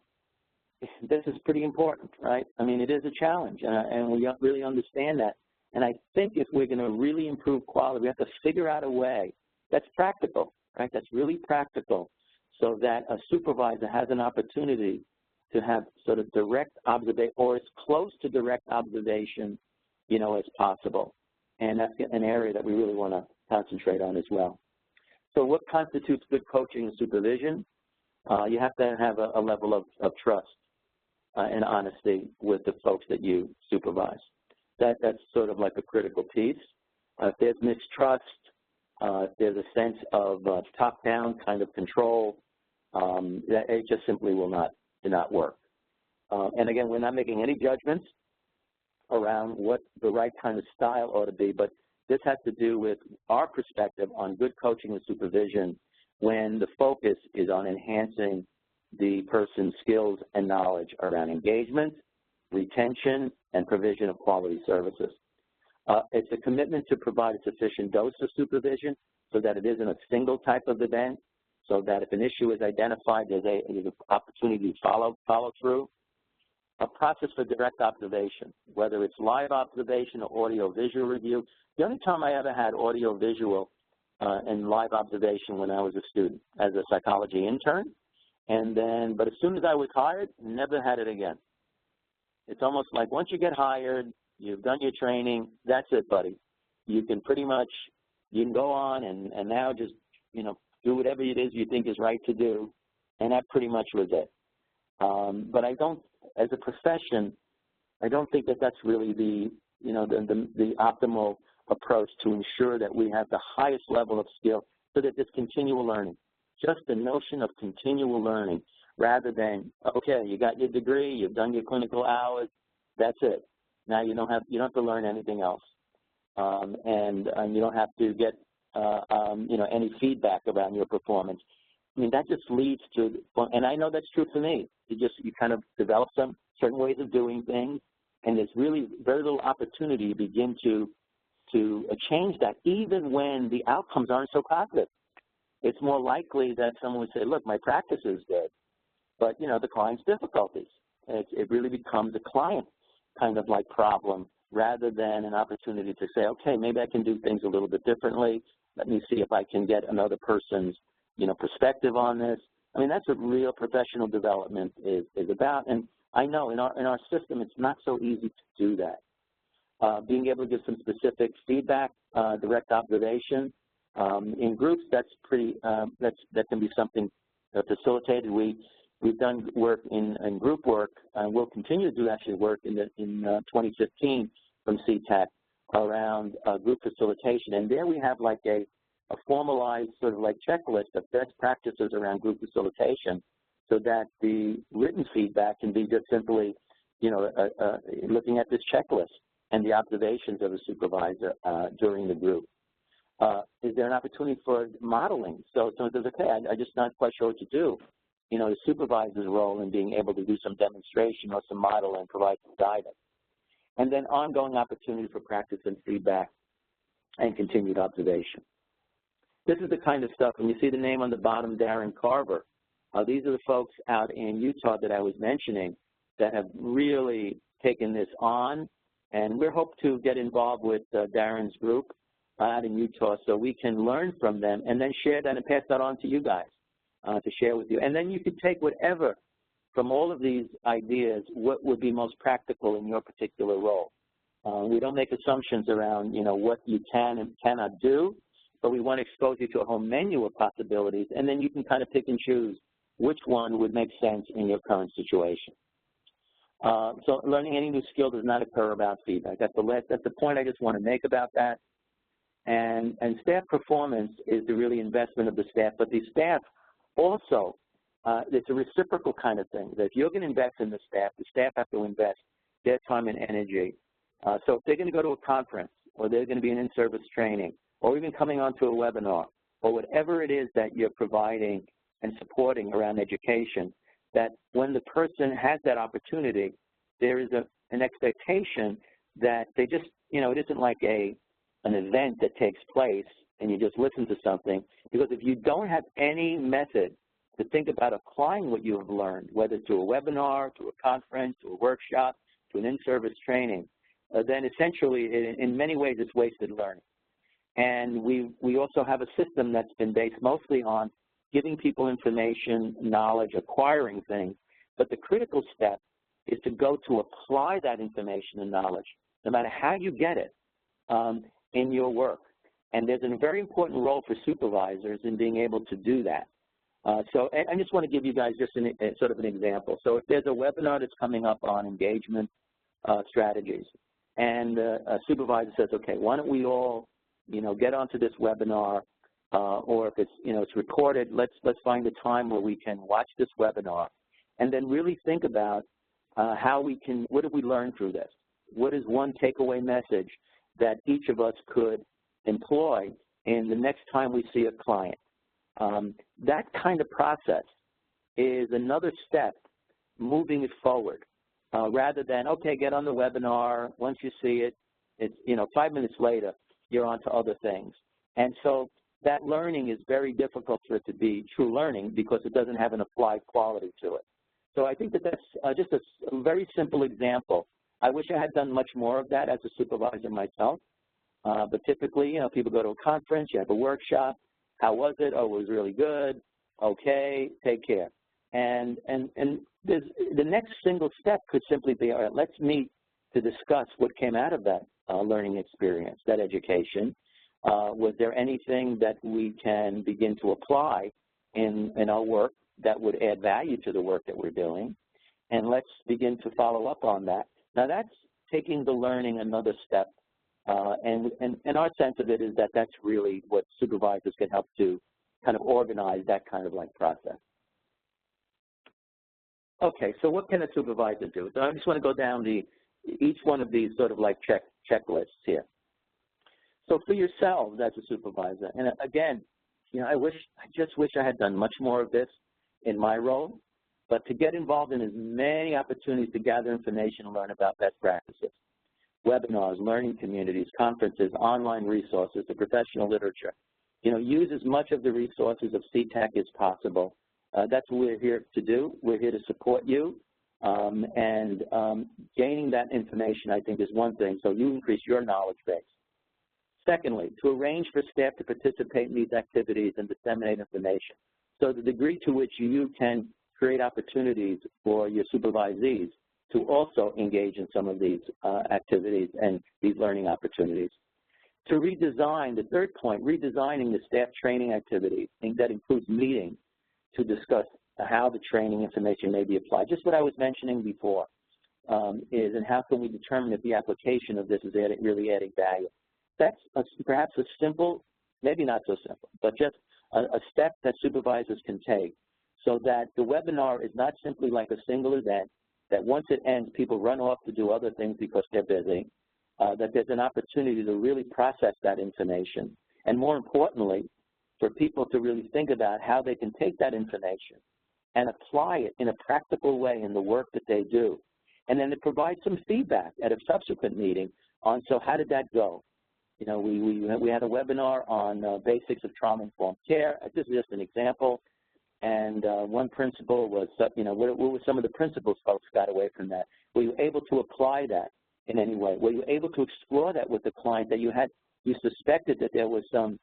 this is pretty important, right? I mean, it is a challenge, and we really understand that. And I think if we're going to really improve quality, we have to figure out a way that's practical, right? That's really practical, so that a supervisor has an opportunity to have sort of direct observation, or as close to direct observation, as possible. And that's an area that we really want to concentrate on as well. So what constitutes good coaching and supervision? You have to have a level of trust and honesty with the folks that you supervise. That's sort of like a critical piece. If there's mistrust, if there's a sense of top-down kind of control, that it just simply will not to not work. And again, we're not making any judgments around what the right kind of style ought to be, but this has to do with our perspective on good coaching and supervision when the focus is on enhancing the person's skills and knowledge around engagement, retention, and provision of quality services. It's a commitment to provide a sufficient dose of supervision so that it isn't a single type of event, so that if an issue is identified, there's an opportunity to follow through. A process for direct observation, whether it's live observation or audio-visual review. The only time I ever had audio-visual and live observation when I was a student as a psychology intern, but as soon as I was hired, never had it again. It's almost like once you get hired, you've done your training, that's it, buddy. You can pretty much, you can go on and now just, do whatever it is you think is right to do, and that pretty much was it. But I don't, as a profession, I don't think that that's really the optimal approach to ensure that we have the highest level of skill so that there's continual learning. Just the notion of continual learning rather than, okay, you got your degree, you've done your clinical hours, that's it. Now you don't have to learn anything else. And you don't have to get, any feedback around your performance. I mean, that just leads to, and I know that's true for me. You kind of develop some certain ways of doing things, and there's really very little opportunity to begin to change that, even when the outcomes aren't so positive. It's more likely that someone would say, look, my practice is good, but, the client's difficulties. It really becomes a client kind of like problem rather than an opportunity to say, okay, maybe I can do things a little bit differently. Let me see if I can get another person's perspective on this. I mean, that's what real professional development is about. And I know in our system, it's not so easy to do that. Being able to give some specific feedback, direct observation. In groups, that's pretty, that can be something facilitated. We've done work in group work, and we'll continue to do actually work in 2015 from CTAC around group facilitation. And there we have like a formalized sort of like checklist of best practices around group facilitation so that the written feedback can be just simply, looking at this checklist and the observations of the supervisor during the group. Is there an opportunity for modeling? So someone says, okay, I'm just not quite sure what to do. The supervisor's role in being able to do some demonstration or some modeling, provide some guidance. And then ongoing opportunity for practice and feedback and continued observation. This is the kind of stuff, when you see the name on the bottom, Darren Carver, these are the folks out in Utah that I was mentioning that have really taken this on, and we hope to get involved with Darren's group out in Utah so we can learn from them and then share that and pass that on to you guys to share with you. And then you can take whatever from all of these ideas, what would be most practical in your particular role. We don't make assumptions around, what you can and cannot do, but we want to expose you to a whole menu of possibilities, and then you can kind of pick and choose which one would make sense in your current situation. So learning any new skill does not occur without feedback. That's the point I just want to make about that. And staff performance is the really investment of the staff, but the staff also, it's a reciprocal kind of thing. That if you're going to invest in the staff have to invest their time and energy. So if they're going to go to a conference, or they're going to be in in-service training, or even coming onto a webinar, or whatever it is that you're providing and supporting around education, that when the person has that opportunity, there is an expectation that they just, it isn't like an event that takes place and you just listen to something, because if you don't have any method to think about applying what you have learned, whether to a webinar, to a conference, to a workshop, to an in-service training, then essentially in many ways it's wasted learning. And we also have a system that's been based mostly on giving people information, knowledge, acquiring things, but the critical step is to go to apply that information and knowledge, no matter how you get it, in your work. And there's a very important role for supervisors in being able to do that. So I just want to give you guys just sort of an example. So if there's a webinar that's coming up on engagement strategies, and a supervisor says, okay, why don't we all, get onto this webinar, or if it's, it's recorded, let's find a time where we can watch this webinar and then really think about what did we learn through this? What is one takeaway message that each of us could employ in the next time we see a client? That kind of process is another step moving it forward, rather than, okay, get on the webinar, once you see it, it's, 5 minutes later, you're on to other things. And so that learning is very difficult for it to be true learning because it doesn't have an applied quality to it. So I think that that's just a very simple example. I wish I had done much more of that as a supervisor myself, but typically, people go to a conference, you have a workshop, how was it? Oh, it was really good. Okay, take care. And the next single step could simply be, all right, let's meet to discuss what came out of that learning experience, that education. Was there anything that we can begin to apply in our work that would add value to the work that we're doing? And let's begin to follow up on that. Now, that's taking the learning another step. And our sense of it is that that's really what supervisors can help to kind of organize that kind of process. Okay, so what can a supervisor do? So I just want to go down each one of these sort of checklists here. So for yourselves as a supervisor, and again, I just wish I had done much more of this in my role, but to get involved in as many opportunities to gather information and learn about best practices. Webinars, learning communities, conferences, online resources, the professional literature. Use as much of the resources of CTAC as possible. That's what we're here to do. We're here to support you. Gaining that information, I think, is one thing, so you increase your knowledge base. Secondly, to arrange for staff to participate in these activities and disseminate information. So the degree to which you can create opportunities for your supervisees to also engage in some of these activities and these learning opportunities. To redesign, the third point, redesigning the staff training activities, and that includes meetings to discuss how the training information may be applied. Just what I was mentioning before is, and how can we determine if the application of this is really adding value. That's perhaps a simple, maybe not so simple, but just a step that supervisors can take so that the webinar is not simply like a single event, that once it ends, people run off to do other things because they're busy, that there's an opportunity to really process that information. And more importantly, for people to really think about how they can take that information and apply it in a practical way in the work that they do. And then to provide some feedback at a subsequent meeting on, so how did that go? We had a webinar on basics of trauma-informed care. This is just an example. And one principle was, what were some of the principles folks got away from that? Were you able to apply that in any way? Were you able to explore that with the client, that you suspected that there was some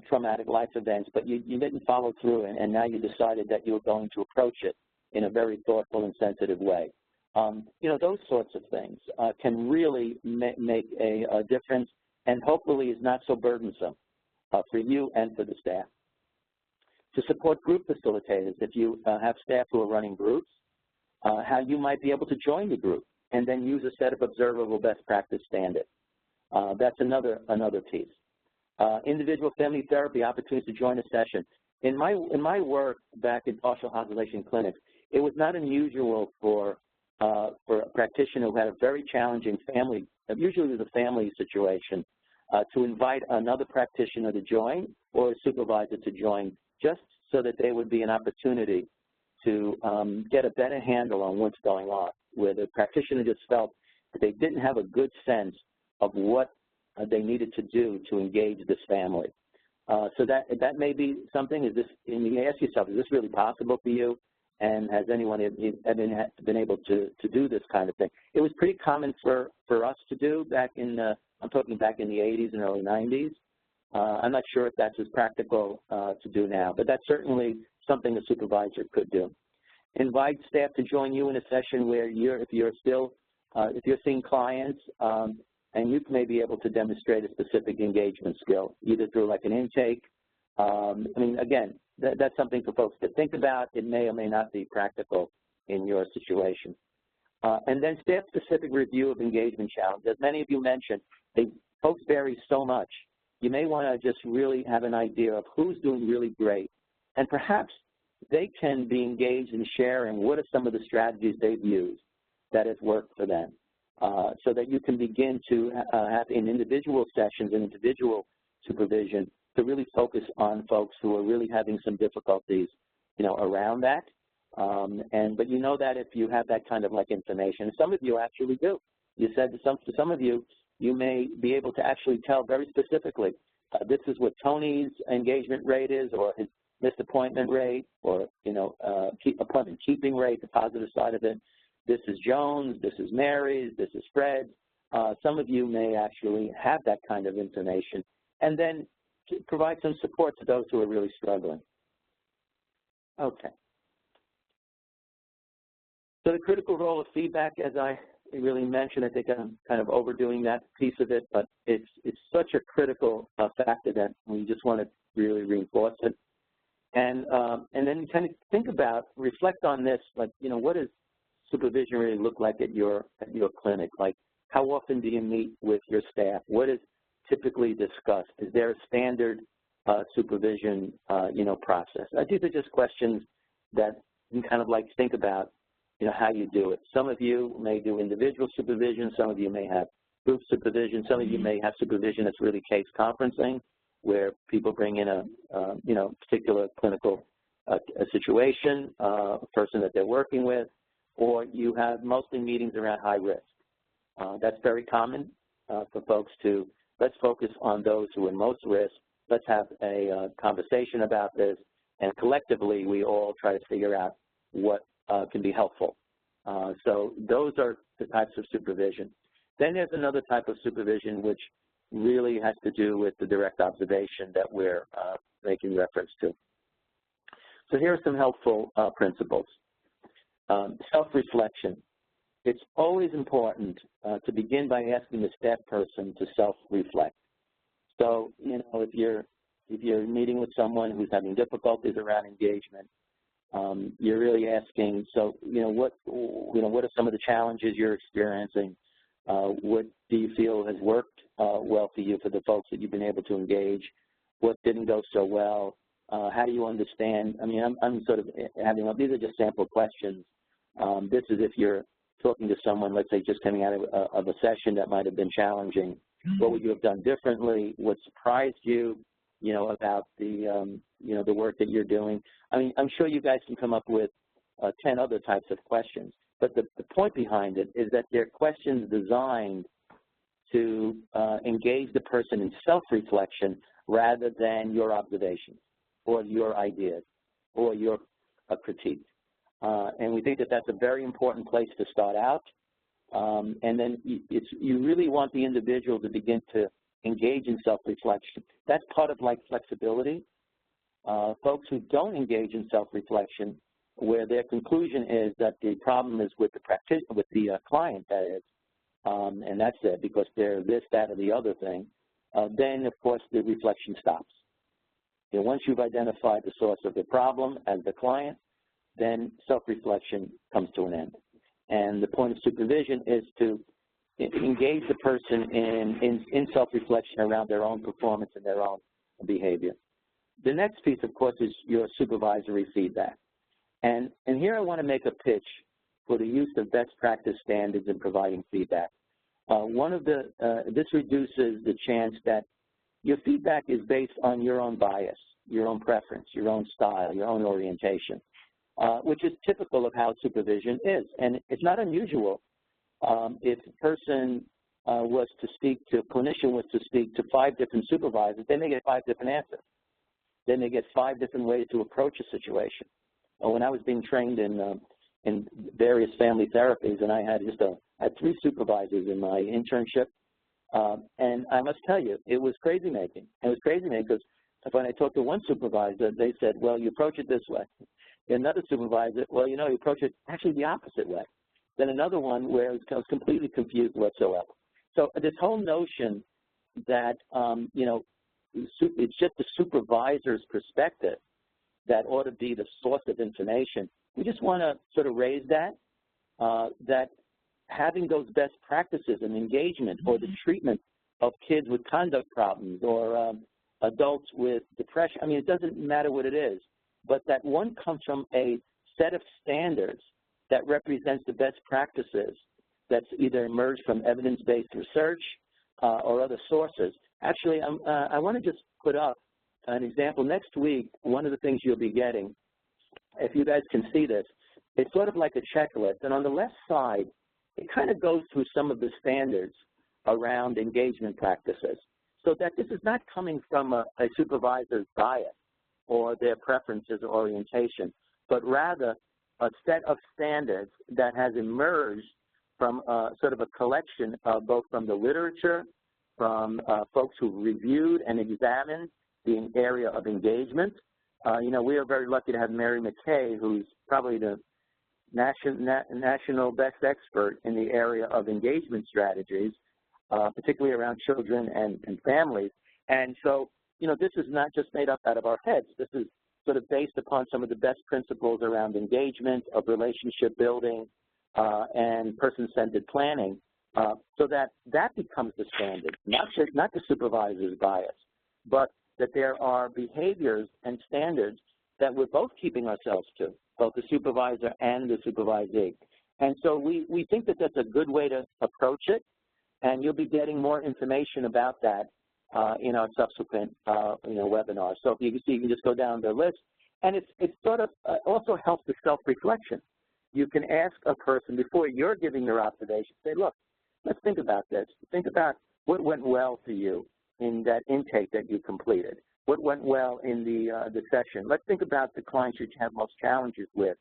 traumatic life events, but you didn't follow through, and now you decided that you were going to approach it in a very thoughtful and sensitive way? Those sorts of things can really make a difference, and hopefully is not so burdensome for you and for the staff. To support group facilitators, if you have staff who are running groups, how you might be able to join the group and then use a set of observable best practice standards. That's another piece. Individual family therapy, opportunities to join a session. In my work back in partial isolation clinics, it was not unusual for a practitioner who had a very challenging family, usually it was a family situation, to invite another practitioner to join or a supervisor to join, just so that there would be an opportunity to get a better handle on what's going on, where the practitioner just felt that they didn't have a good sense of what they needed to do to engage this family. So that may be something. And you can ask yourself, is this really possible for you? And has anyone been able to do this kind of thing? It was pretty common for us to do back in, I'm talking back in the 80s and early 90s. I'm not sure if that's as practical to do now, but that's certainly something a supervisor could do. Invite staff to join you in a session where if you're seeing clients, and you may be able to demonstrate a specific engagement skill, either through like an intake. Again, that's something for folks to think about. It may or may not be practical in your situation. And then staff-specific review of engagement challenges. As many of you mentioned, folks vary so much. You may want to just really have an idea of who's doing really great. And perhaps they can be engaged in sharing what are some of the strategies they've used that has worked for them, so that you can begin to have in individual sessions and individual supervision to really focus on folks who are really having some difficulties, around that. But you know that if you have that kind of like information, some of you actually do. You said to some of you, you may be able to actually tell very specifically, this is what Tony's engagement rate is, or his missed appointment rate, or appointment keeping rate, the positive side of it. This is Jones, this is Mary's, this is Fred. Some of you may actually have that kind of information, and then to provide some support to those who are really struggling. Okay. So the critical role of feedback, as I really mentioned, I think I'm kind of overdoing that piece of it, but it's such a critical factor that we just want to really reinforce it. And then kind of reflect on this, like, what does supervision really look like at your clinic? Like, how often do you meet with your staff? What is typically discussed? Is there a standard supervision, process? These are just questions that you can kind of like think about, how you do it. Some of you may do individual supervision. Some of you may have group supervision. Some of you may have supervision that's really case conferencing, where people bring in a particular clinical situation, a person that they're working with, or you have mostly meetings around high risk. That's very common for folks to, let's focus on those who are most risk. Let's have a conversation about this, and collectively we all try to figure out what can be helpful. So those are the types of supervision. Then there's another type of supervision which really has to do with the direct observation that we're making reference to. So here are some helpful principles. Self-reflection. It's always important to begin by asking the staff person to self-reflect. So, if you're meeting with someone who's having difficulties around engagement, you're really asking, so, what are some of the challenges you're experiencing? What do you feel has worked well for you, for the folks that you've been able to engage? What didn't go so well? How do you understand? I mean, I'm sort of having, these are just sample questions. This is if you're talking to someone, let's say, just coming out of a session that might have been challenging. What would you have done differently? What surprised you, about the, the work that you're doing? I mean, I'm sure you guys can come up with 10 other types of questions. But the point behind it is that they're questions designed to engage the person in self-reflection rather than your observations or your ideas or your critique. And we think that that's a very important place to start out. And then you really want the individual to begin to engage in self-reflection. That's part of like flexibility. Folks who don't engage in self-reflection, where their conclusion is that the problem is with the client, that is, and that's it because they're this, that, or the other thing, then of course the reflection stops. Once you've identified the source of the problem as the client, then self-reflection comes to an end. And the point of supervision is to engage the person in self-reflection around their own performance and their own behavior. The next piece, of course, is your supervisory feedback. And here I want to make a pitch for the use of best practice standards in providing feedback. This reduces the chance that your feedback is based on your own bias, your own preference, your own style, your own orientation, which is typical of how supervision is. And it's not unusual if a person was to speak to, a clinician was to speak to 5 different supervisors, they may get 5 different answers. They may get 5 different ways to approach a situation. When I was being trained in various family therapies, and I had 3 supervisors in my internship, and I must tell you, it was crazy making. It was crazy making because when I talked to one supervisor, they said, well, you approach it this way. Another supervisor, well, you approach it actually the opposite way. Then another one where I was completely confused whatsoever. So this whole notion that, it's just the supervisor's perspective that ought to be the source of information, we just want to sort of raise that, that having those best practices in engagement or the treatment of kids with conduct problems or adults with depression, I mean, it doesn't matter what it is. but that one comes from a set of standards that represents the best practices that's either emerged from evidence-based research or other sources. Actually, I want to just put up an example. Next week, one of the things you'll be getting, if you guys can see this, it's sort of like a checklist. And on the left side, it kind of goes through some of the standards around engagement practices, so that this is not coming from a supervisor's bias or their preferences or orientation, but rather a set of standards that has emerged from sort of a collection both from the literature, from folks who reviewed and examined the area of engagement. You know, we are very lucky to have Mary McKay, who's probably the national best expert in the area of engagement strategies, particularly around children and families. And so, you know, this is not just made up out of our heads. This is sort of based upon some of the best principles around engagement, of relationship building, and person-centered planning, so that becomes the standard, not the supervisor's bias, but that there are behaviors and standards that we're both keeping ourselves to, both the supervisor and the supervisee. And so we think that that's a good way to approach it, and you'll be getting more information about that in our subsequent webinars. So if you can see, you can just go down the list. And it's sort of also helps with self-reflection. You can ask a person before you're giving your observation, say, look, let's think about this. Think about what went well for you in that intake that you completed. What went well in the session? Let's think about the clients you have most challenges with.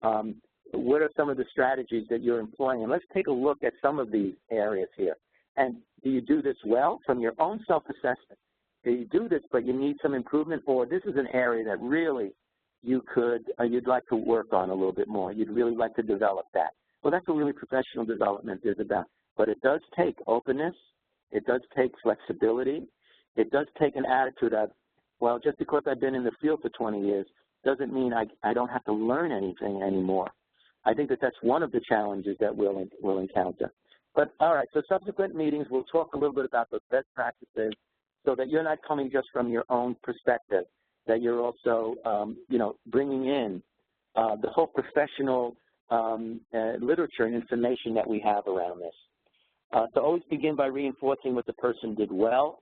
What are some of the strategies that you're employing? And let's take a look at some of these areas here. And do you do this well from your own self-assessment? Do you do this, but you need some improvement, or this is an area that really you'd like to work on a little bit more. You'd really like to develop that. Well, that's what really professional development is about. But it does take openness. It does take flexibility. It does take an attitude of, well, just because I've been in the field for 20 years doesn't mean I don't have to learn anything anymore. I think that that's one of the challenges that we'll encounter. But, all right, so subsequent meetings, we'll talk a little bit about those best practices so that you're not coming just from your own perspective, that you're also, bringing in the whole professional literature and information that we have around this. So always begin by reinforcing what the person did well.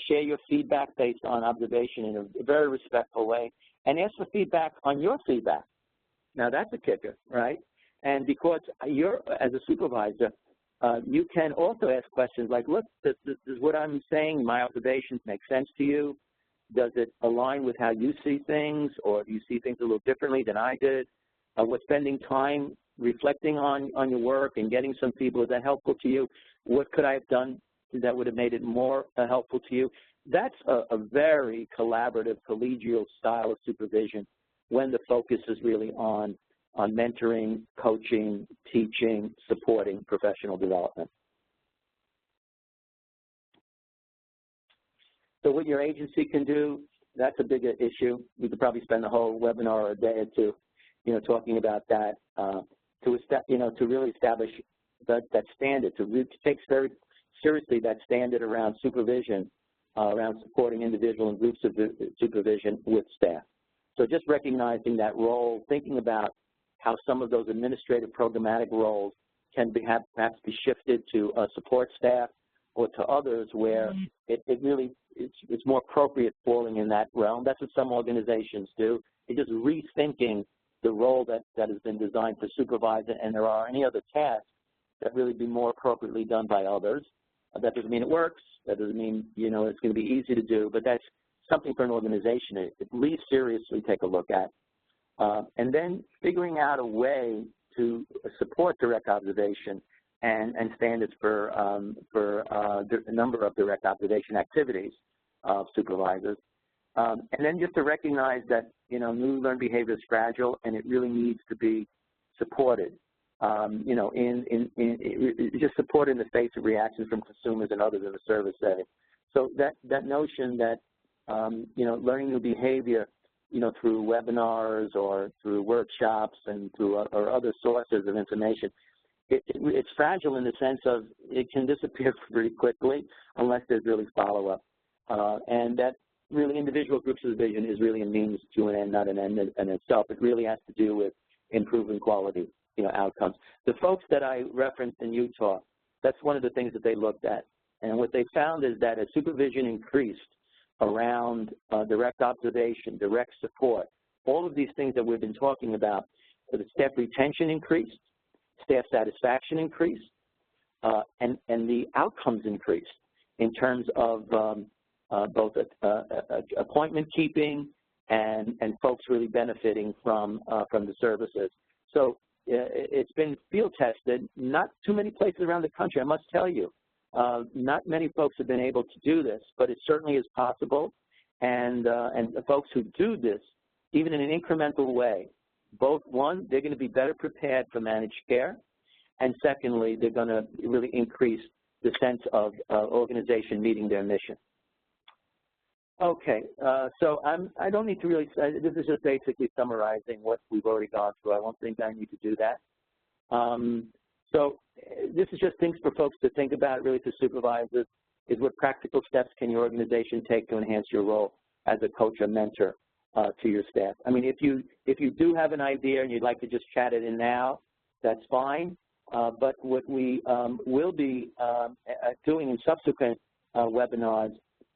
Share your feedback based on observation in a very respectful way, and ask for feedback on your feedback. Now, that's a kicker, right? And because you're, as a supervisor, you can also ask questions like, look, does what I'm saying, my observations, make sense to you? Does it align with how you see things, or do you see things a little differently than I did? Was spending time reflecting on your work and getting some people, is that helpful to you? What could I have done that would have made it more helpful to you? That's a very collaborative, collegial style of supervision when the focus is really on mentoring, coaching, teaching, supporting professional development. So what your agency can do, that's a bigger issue. We could probably spend the whole webinar or a day or two, talking about that, to really establish that standard, to take very seriously that standard around supervision, around supporting individual and group supervision with staff. So just recognizing that role, thinking about how some of those administrative programmatic roles can perhaps be shifted to support staff or to others where it's more appropriate falling in that realm. That's what some organizations do. They're just rethinking the role that has been designed for supervisor, and there are any other tasks that really be more appropriately done by others. That doesn't mean it works. That doesn't mean, it's going to be easy to do, but that's something for an organization to at least seriously take a look at. And then figuring out a way to support direct observation and standards for a number of direct observation activities of supervisors. And then just to recognize that, new learned behavior is fragile and it really needs to be supported. Just support in the face of reactions from consumers and others in the service setting. So that notion that, learning new behavior, through webinars or through workshops and through or other sources of information, it's fragile in the sense of it can disappear pretty quickly unless there's really follow-up. And that really individual group supervision is really a means to an end, not an end in itself. It really has to do with improving quality, outcomes. The folks that I referenced in Utah, that's one of the things that they looked at. And what they found is that as supervision increased around direct observation, direct support, all of these things that we've been talking about, the staff retention increased, staff satisfaction increased, and the outcomes increased in terms of both appointment keeping and folks really benefiting from the services. So it's been field tested, not too many places around the country, I must tell you. Not many folks have been able to do this, but it certainly is possible. And the folks who do this, even in an incremental way, both, one, they're going to be better prepared for managed care, and secondly, they're going to really increase the sense of organization meeting their mission. Okay, so I don't need to really say, this is just basically summarizing what we've already gone through. I don't think I need to do that. So this is just things for folks to think about, really, to supervisors, is what practical steps can your organization take to enhance your role as a coach or mentor to your staff. I mean, if you do have an idea and you'd like to just chat it in now, that's fine. But what we will be doing in subsequent webinars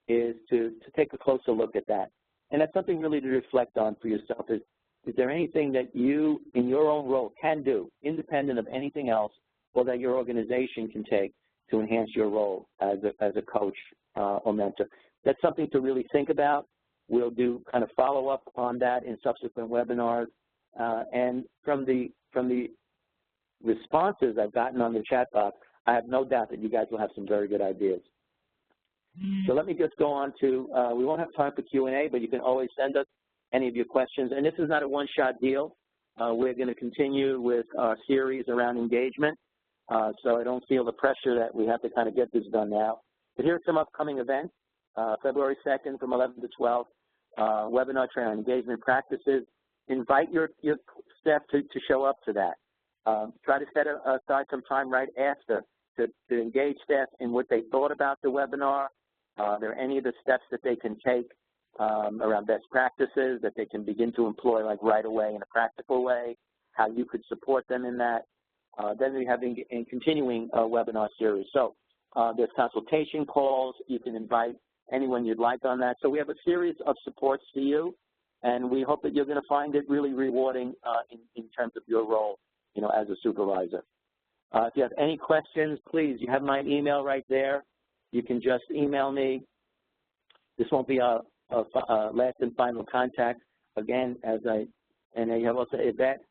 is to take a closer look at that. And that's something really to reflect on for yourself. Is there anything that you, in your own role, can do, independent of anything else, or that your organization can take to enhance your role as a coach or mentor? That's something to really think about. We'll do kind of follow-up on that in subsequent webinars. And from the responses I've gotten on the chat box, I have no doubt that you guys will have some very good ideas. So let me just go on to, we won't have time for Q&A, but you can always send us any of your questions. And this is not a one-shot deal. We're going to continue with our series around engagement. So I don't feel the pressure that we have to kind of get this done now. But here are some upcoming events. February 2nd from 11 to 12, webinar training on engagement practices. Invite your staff to show up to that. Try to set aside some time right after to engage staff in what they thought about the webinar. Are there any of the steps that they can take around best practices that they can begin to employ like right away in a practical way, how you could support them in that. Then we have a continuing webinar series. So there's consultation calls. You can invite anyone you'd like on that. So we have a series of supports for you, and we hope that you're going to find it really rewarding in terms of your role, as a supervisor. If you have any questions, please, you have my email right there. You can just email me. This won't be our last and final contact. Again, and you have also Yvette,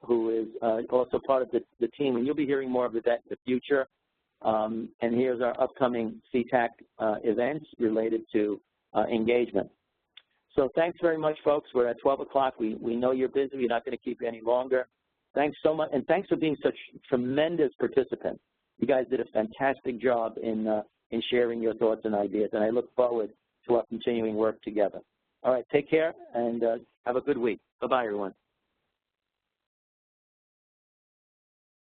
who is also part of the team, and you'll be hearing more of Yvette in the future. And here's our upcoming CTAC events related to engagement. So thanks very much, folks. We're at 12 o'clock. We know you're busy. We're not going to keep you any longer. Thanks so much, and thanks for being such tremendous participants. You guys did a fantastic job in sharing your thoughts and ideas, and I look forward to our continuing work together. All right, take care, and have a good week. Bye-bye, everyone.